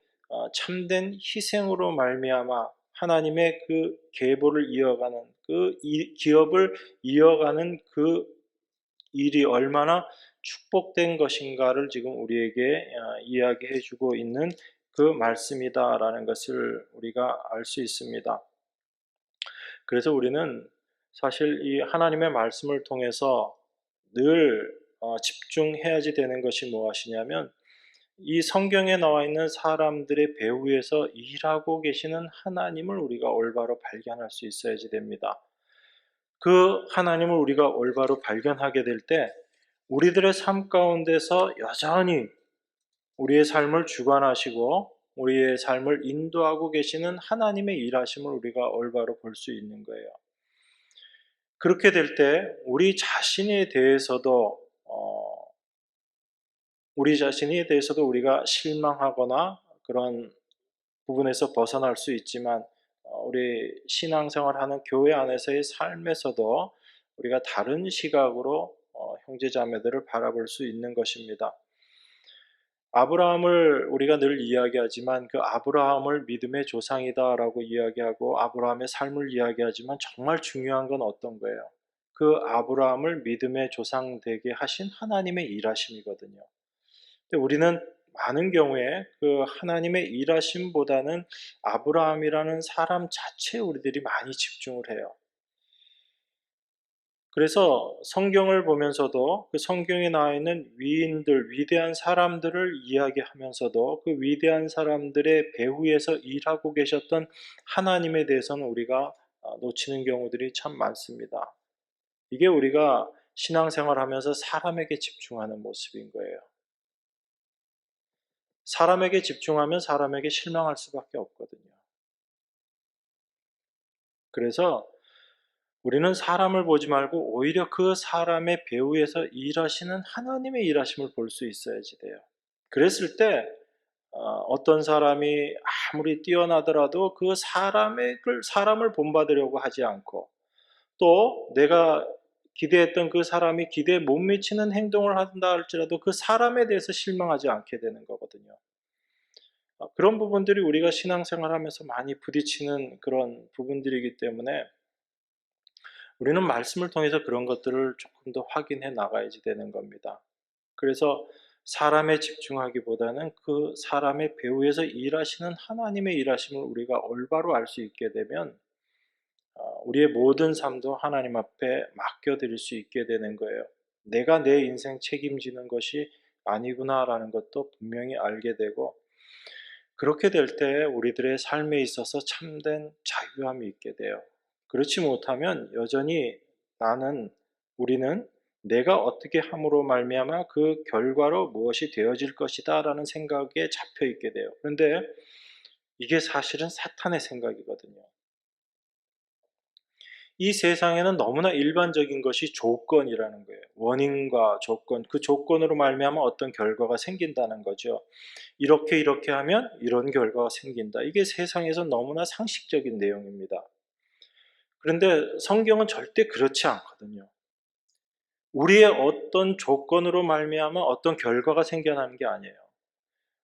참된 희생으로 말미암아 하나님의 그 계보를 이어가는 그 기업을 이어가는 그 일이 얼마나 축복된 것인가를 지금 우리에게 이야기해 주고 있는 그 말씀이다라는 것을 우리가 알 수 있습니다. 그래서 우리는 사실 이 하나님의 말씀을 통해서 늘 집중해야지 되는 것이 무엇이냐면 이 성경에 나와 있는 사람들의 배후에서 일하고 계시는 하나님을 우리가 올바로 발견할 수 있어야지 됩니다. 그 하나님을 우리가 올바로 발견하게 될 때 우리들의 삶 가운데서 여전히 우리의 삶을 주관하시고 우리의 삶을 인도하고 계시는 하나님의 일하심을 우리가 올바로 볼 수 있는 거예요. 그렇게 될 때 우리 자신에 대해서도 우리가 실망하거나 그런 부분에서 벗어날 수 있지만 우리 신앙생활하는 교회 안에서의 삶에서도 우리가 다른 시각으로 형제자매들을 바라볼 수 있는 것입니다. 아브라함을 우리가 늘 이야기하지만 그 아브라함을 믿음의 조상이다라고 이야기하고 아브라함의 삶을 이야기하지만 정말 중요한 건 어떤 거예요? 그 아브라함을 믿음의 조상 되게 하신 하나님의 일하심이거든요. 근데 우리는 많은 경우에 그 하나님의 일하심보다는 아브라함이라는 사람 자체에 우리들이 많이 집중을 해요. 그래서 성경을 보면서도 그 성경에 나와 있는 위인들, 위대한 사람들을 이야기하면서도 그 위대한 사람들의 배후에서 일하고 계셨던 하나님에 대해서는 우리가 놓치는 경우들이 참 많습니다. 이게 우리가 신앙생활하면서 사람에게 집중하는 모습인 거예요. 사람에게 집중하면 사람에게 실망할 수밖에 없거든요. 그래서 우리는 사람을 보지 말고 오히려 그 사람의 배후에서 일하시는 하나님의 일하심을 볼 수 있어야지 돼요. 그랬을 때 어떤 사람이 아무리 뛰어나더라도 그 사람을 본받으려고 하지 않고 또 내가 기대했던 그 사람이 기대에 못 미치는 행동을 한다 할지라도 그 사람에 대해서 실망하지 않게 되는 거거든요. 그런 부분들이 우리가 신앙생활하면서 많이 부딪히는 그런 부분들이기 때문에 우리는 말씀을 통해서 그런 것들을 조금 더 확인해 나가야지 되는 겁니다. 그래서 사람에 집중하기보다는 그 사람의 배후에서 일하시는 하나님의 일하심을 우리가 올바로 알 수 있게 되면 우리의 모든 삶도 하나님 앞에 맡겨드릴 수 있게 되는 거예요. 내가 내 인생 책임지는 것이 아니구나라는 것도 분명히 알게 되고 그렇게 될 때 우리들의 삶에 있어서 참된 자유함이 있게 돼요. 그렇지 못하면 여전히 우리는 내가 어떻게 함으로 말미암아 그 결과로 무엇이 되어질 것이다라는 생각에 잡혀 있게 돼요. 그런데 이게 사실은 사탄의 생각이거든요. 이 세상에는 너무나 일반적인 것이 조건이라는 거예요. 원인과 조건, 그 조건으로 말미암아 어떤 결과가 생긴다는 거죠. 이렇게 하면 이런 결과가 생긴다. 이게 세상에서 너무나 상식적인 내용입니다. 그런데 성경은 절대 그렇지 않거든요. 우리의 어떤 조건으로 말미암아 어떤 결과가 생겨나는 게 아니에요.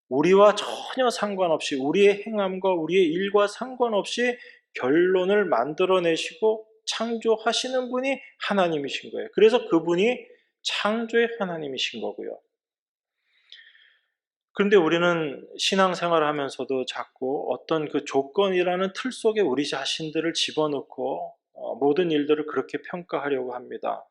우리와 전혀 상관없이 우리의 행함과 우리의 일과 상관없이 결론을 만들어내시고 창조하시는 분이 하나님이신 거예요. 그래서 그분이 창조의 하나님이신 거고요. 그런데 우리는 신앙생활을 하면서도 자꾸 어떤 그 조건이라는 틀 속에 우리 자신들을 집어넣고 모든 일들을 그렇게 평가하려고 합니다.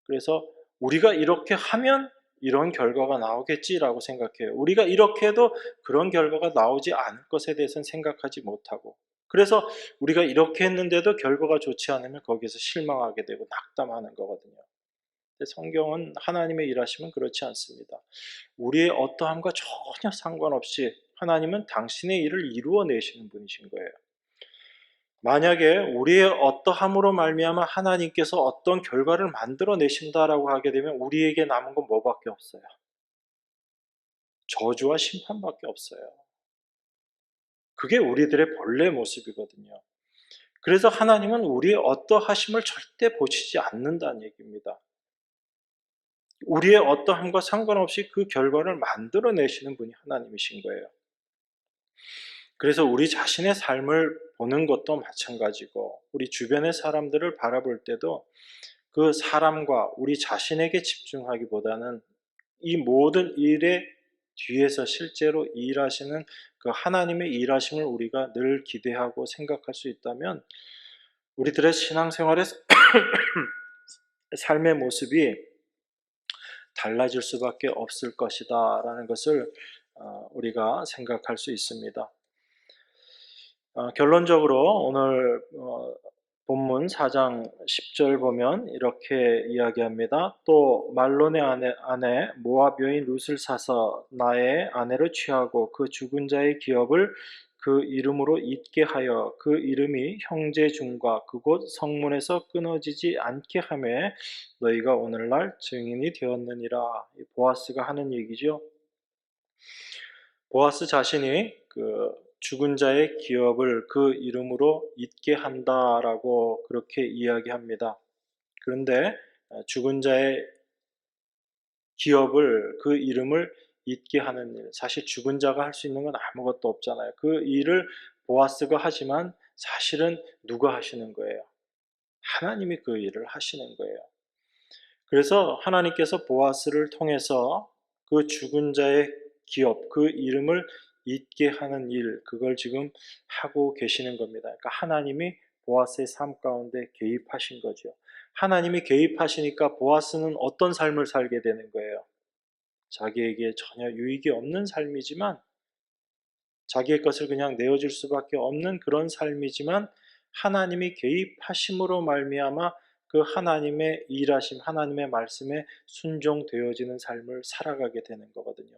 그래서 우리가 이렇게 하면 이런 결과가 나오겠지라고 생각해요. 우리가 이렇게 해도 그런 결과가 나오지 않을 것에 대해서는 생각하지 못하고, 그래서 우리가 이렇게 했는데도 결과가 좋지 않으면 거기서 실망하게 되고 낙담하는 거거든요. 근데 성경은 하나님의 일하심은 그렇지 않습니다. 우리의 어떠함과 전혀 상관없이 하나님은 당신의 일을 이루어내시는 분이신 거예요. 만약에 우리의 어떠함으로 말미암아 하나님께서 어떤 결과를 만들어내신다라고 하게 되면 우리에게 남은 건 뭐밖에 없어요? 저주와 심판밖에 없어요. 그게 우리들의 본래 모습이거든요. 그래서 하나님은 우리의 어떠하심을 절대 보시지 않는다는 얘기입니다. 우리의 어떠함과 상관없이 그 결과를 만들어내시는 분이 하나님이신 거예요. 그래서 우리 자신의 삶을 보는 것도 마찬가지고, 우리 주변의 사람들을 바라볼 때도 그 사람과 우리 자신에게 집중하기보다는 이 모든 일의 뒤에서 실제로 일하시는 그 하나님의 일하심을 우리가 늘 기대하고 생각할 수 있다면 우리들의 신앙생활의 삶의 모습이 달라질 수밖에 없을 것이다 라는 것을 우리가 생각할 수 있습니다. 결론적으로 오늘 본문 4장 10절 보면 이렇게 이야기합니다. 또 말론의 아내 모압 여인 룻을 사서 나의 아내로 취하고 그 죽은 자의 기업을 그 이름으로 잇게 하여 그 이름이 형제 중과 그곳 성문에서 끊어지지 않게 하매 너희가 오늘날 증인이 되었느니라. 보아스가 하는 얘기죠. 보아스 자신이 그 죽은 자의 기업을 그 이름으로 잇게 한다라고 그렇게 이야기합니다. 그런데 죽은 자의 기업을 그 이름을 잇게 하는 일, 사실 죽은 자가 할 수 있는 건 아무것도 없잖아요. 그 일을 보아스가 하지만 사실은 누가 하시는 거예요? 하나님이 그 일을 하시는 거예요. 그래서 하나님께서 보아스를 통해서 그 죽은 자의 기업, 그 이름을 잊게 하는 일, 그걸 지금 하고 계시는 겁니다. 그러니까 하나님이 보아스의 삶 가운데 개입하신 거죠. 하나님이 개입하시니까 보아스는 어떤 삶을 살게 되는 거예요? 자기에게 전혀 유익이 없는 삶이지만, 자기의 것을 그냥 내어줄 수밖에 없는 그런 삶이지만, 하나님이 개입하심으로 말미암아 그 하나님의 일하심, 하나님의 말씀에 순종되어지는 삶을 살아가게 되는 거거든요.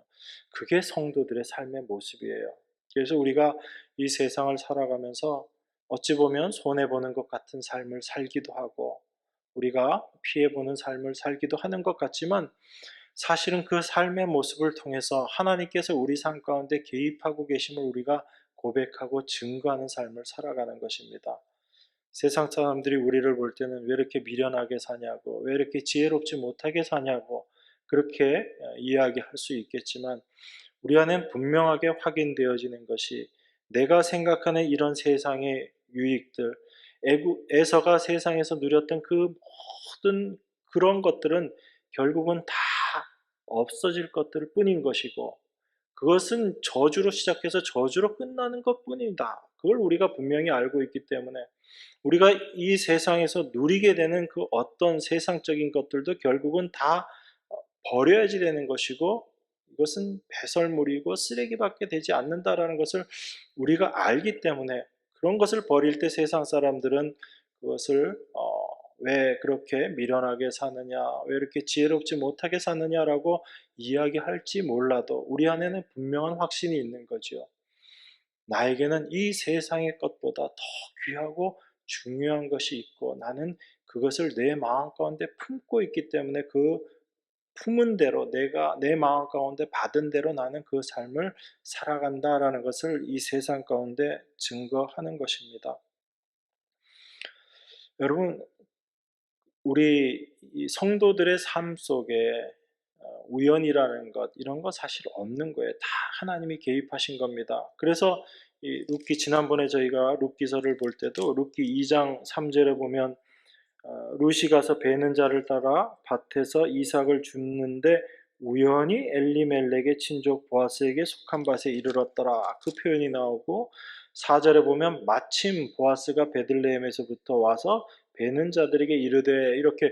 그게 성도들의 삶의 모습이에요. 그래서 우리가 이 세상을 살아가면서 어찌 보면 손해보는 것 같은 삶을 살기도 하고, 우리가 피해보는 삶을 살기도 하는 것 같지만, 사실은 그 삶의 모습을 통해서 하나님께서 우리 삶 가운데 개입하고 계심을 우리가 고백하고 증거하는 삶을 살아가는 것입니다. 세상 사람들이 우리를 볼 때는 왜 이렇게 미련하게 사냐고, 왜 이렇게 지혜롭지 못하게 사냐고 그렇게 이야기할 수 있겠지만, 우리 안엔 분명하게 확인되어지는 것이, 내가 생각하는 이런 세상의 유익들, 에서가 세상에서 누렸던 그 모든 그런 것들은 결국은 다 없어질 것들 뿐인 것이고, 그것은 저주로 시작해서 저주로 끝나는 것 뿐이다. 그걸 우리가 분명히 알고 있기 때문에 우리가 이 세상에서 누리게 되는 그 어떤 세상적인 것들도 결국은 다 버려야지 되는 것이고, 이것은 배설물이고 쓰레기밖에 되지 않는다라는 것을 우리가 알기 때문에, 그런 것을 버릴 때 세상 사람들은 그것을 왜 그렇게 미련하게 사느냐, 왜 이렇게 지혜롭지 못하게 사느냐라고 이야기할지 몰라도 우리 안에는 분명한 확신이 있는 거죠. 나에게는 이 세상의 것보다 더 귀하고 중요한 것이 있고, 나는 그것을 내 마음 가운데 품고 있기 때문에 그 품은 대로, 내가 내 마음 가운데 받은 대로 나는 그 삶을 살아간다라는 것을 이 세상 가운데 증거하는 것입니다. 여러분, 우리 이 성도들의 삶 속에 우연이라는 것, 이런 거 사실 없는 거예요. 다 하나님이 개입하신 겁니다. 그래서 이 룻기, 지난번에 저희가 룻기서를 볼 때도 룻기 2장 3절에 보면 룻이 가서 베는 자를 따라 밭에서 이삭을 줍는데 우연히 엘리멜렉의 친족 보아스에게 속한 밭에 이르렀더라, 그 표현이 나오고, 4절에 보면 마침 보아스가 베들레헴에서부터 와서 베는 자들에게 이르되, 이렇게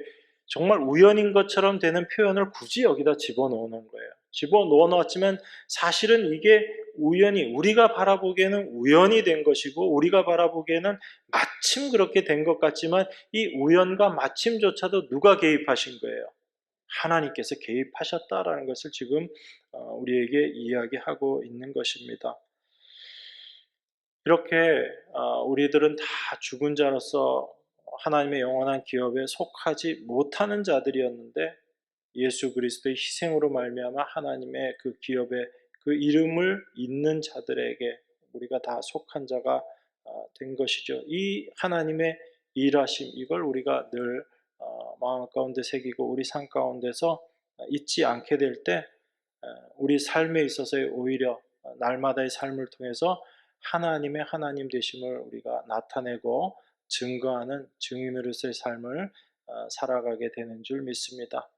정말 우연인 것처럼 되는 표현을 굳이 여기다 집어넣는 거예요. 집어넣어 놨지만 사실은 이게 우연히, 우리가 바라보기에는 우연이 된 것이고 우리가 바라보기에는 마침 그렇게 된 것 같지만 이 우연과 마침조차도 누가 개입하신 거예요? 하나님께서 개입하셨다라는 것을 지금 우리에게 이야기하고 있는 것입니다. 이렇게 우리들은 다 죽은 자로서 하나님의 영원한 기업에 속하지 못하는 자들이었는데 예수 그리스도의 희생으로 말미암아 하나님의 그 기업에 그 이름을 잇는 자들에게 우리가 다 속한 자가 된 것이죠. 이 하나님의 일하심, 이걸 우리가 늘 마음 가운데 새기고 우리 삶 가운데서 잊지 않게 될 때 우리 삶에 있어서의 오히려 날마다의 삶을 통해서 하나님의 하나님 되심을 우리가 나타내고 증거하는 증인으로서의 삶을 살아가게 되는 줄 믿습니다.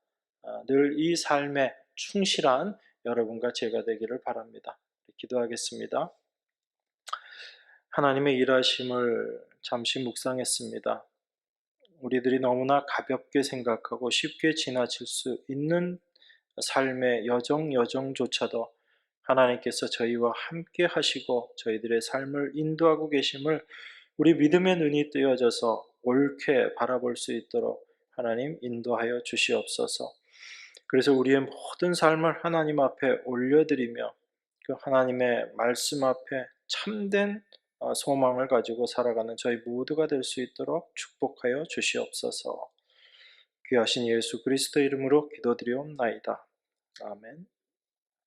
늘 이 삶에 충실한 여러분과 제가 되기를 바랍니다. 기도하겠습니다. 하나님의 일하심을 잠시 묵상했습니다. 우리들이 너무나 가볍게 생각하고 쉽게 지나칠 수 있는 삶의 여정조차도 하나님께서 저희와 함께 하시고 저희들의 삶을 인도하고 계심을 우리 믿음의 눈이 뜨여져서 옳게 바라볼 수 있도록 하나님 인도하여 주시옵소서. 그래서 우리의 모든 삶을 하나님 앞에 올려드리며 그 하나님의 말씀 앞에 참된 소망을 가지고 살아가는 저희 모두가 될 수 있도록 축복하여 주시옵소서. 귀하신 예수 그리스도 이름으로 기도드리옵나이다. 아멘.